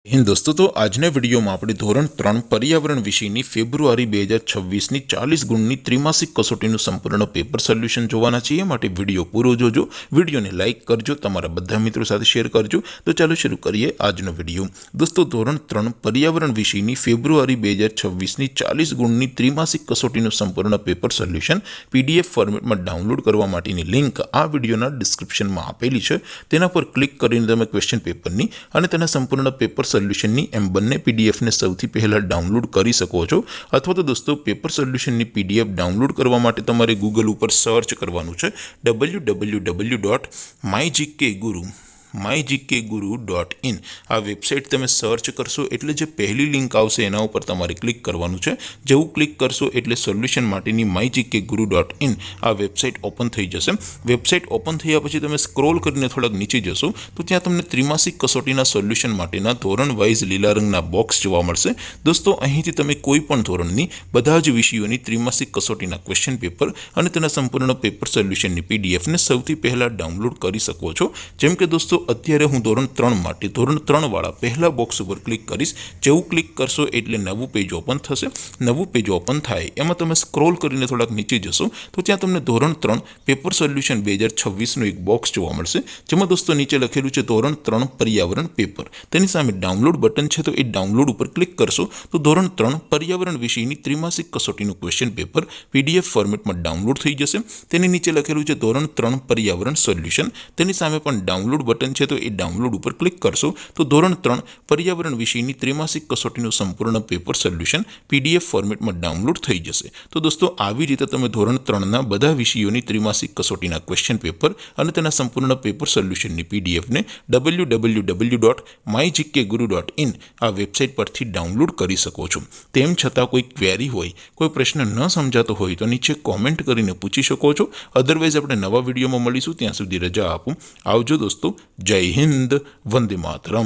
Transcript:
હિન્દ દોસ્તો, તો આજના વિડીયોમાં આપણે ધોરણ 3 પર્યાવરણ વિષયની ફેબ્રુઆરી 2026ની 40 ગુણની ત્રિમાસિક કસોટીનું સંપૂર્ણ પેપર સોલ્યુશન જોવાના છીએ। માટે વિડીયો પૂરો જોજો, વિડીયોને લાઇક કરજો, તમારા બધા મિત્રો સાથે શેર કરજો। તો ચાલો શરૂ કરીએ આજનો વિડીયો। દોસ્તો, ધોરણ 3 પર્યાવરણ વિષયની ફેબ્રુઆરી 2026ની 40 ગુણની ત્રિમાસિક કસોટીનું સંપૂર્ણ પેપર સોલ્યુશન PDF ફોર્મેટમાં ડાઉનલોડ કરવા માટેની લિંક આ વિડીયોના ડિસ્ક્રિપ્શનમાં આપેલી છે। તેના પર ક્લિક કરીને તમે ક્વેશ્ચન પેપરની અને તેના સંપૂર્ણ પેપર સોલ્યુશનની એમ બંને પીડીએફને સૌથી પહેલાં ડાઉનલોડ કરી શકો છો। અથવા તો દોસ્તો, પેપર સોલ્યુશનની પીડીએફ ડાઉનલોડ કરવા માટે તમારે ગૂગલ ઉપર સર્ચ કરવાનું છે www.mygkguru.in। આ વેબસાઇટ તમે સર્ચ કરશો એટલે જે પહેલી લિંક આવશે એના ઉપર તમારે ક્લિક કરવાનું છે। જેવું ક્લિક કરશો એટલે સોલ્યુશન માટેની mygkguru.in આ વેબસાઇટ ઓપન થઈ જશે। વેબસાઇટ ઓપન થયા પછી તમે સ્ક્રોલ કરીને થોડાક નીચે જશો તો ત્યાં તમને ત્રિમાસિક કસોટીના સોલ્યુશન માટેના ધોરણ વાઇઝ લીલા રંગના બોક્સ જોવા મળશે। દોસ્તો, અહીંથી તમે કોઈ પણ ધોરણની બધા જ વિષયોની ત્રિમાસિક કસોટીના ક્વેશ્ચન પેપર અને તેના સંપૂર્ણ પેપર સોલ્યુશનની પીડીએફને સૌથી પહેલાં ડાઉનલોડ કરી શકો છો। જેમ કે દોસ્તો, અત્યારે હું ધોરણ 3 માટે ધોરણ 3 વાળા પહેલા બોક્સ ઉપર ક્લિક કરીશ। જેવું ક્લિક કરશો એટલે નવું પેજ ઓપન થશે। નવું પેજ ઓપન થાય એમાં તમે સ્ક્રોલ કરીને થોડાક નીચે જશો તો ત્યાં તમને ધોરણ 3 પેપર સોલ્યુશન 2026નું એક બોક્સ જોવા મળશે। જેમાં દોસ્તો નીચે લખેલું છે ધોરણ 3 પર્યાવરણ પેપર। તેની સામે ડાઉનલોડ બટન છે, તો એ ડાઉનલોડ ઉપર ક્લિક કરશો તો ધોરણ 3 પર્યાવરણ વિષયની ત્રિમાસિક કસોટીનું ક્વેશ્ચન પેપર PDF ફોર્મેટમાં ડાઉનલોડ થઈ જશે। તેની નીચે લખેલું છે ધોરણ 3 પર્યાવરણ સોલ્યુશન। તેની સામે પણ ડાઉનલોડ બટન છે, તો એ ડાઉનલોડ ઉપર ક્લિક કરશો તો ધોરણ 3 પર્યાવરણ વિષયની ત્રિમાસિક કસોટીનું સંપૂર્ણ પેપર સોલ્યુશન PDF ફોર્મેટમાં ડાઉનલોડ થઈ જશે। તો દોસ્તો, આવી રીતે તમે ધોરણ 3ના બધા વિષયોની ત્રિમાસિક કસોટીના ક્વેશ્ચન પેપર અને તેના સંપૂર્ણ પેપર સોલ્યુશનની પીડીએફને www.mygkguru.in આ વેબસાઇટ પરથી ડાઉનલોડ કરી શકો છો। તેમ છતાં કોઈ ક્વેરી હોય, કોઈ પ્રશ્ન ન સમજાતો હોય તો નીચે કોમેન્ટ કરીને પૂછી શકો છો। અધરવાઇઝ આપણે નવા વિડીયોમાં મળીશું, ત્યાં સુધી રજા આપો। આવજો દોસ્તો, જય હિન્દ, વંદે માતરમ।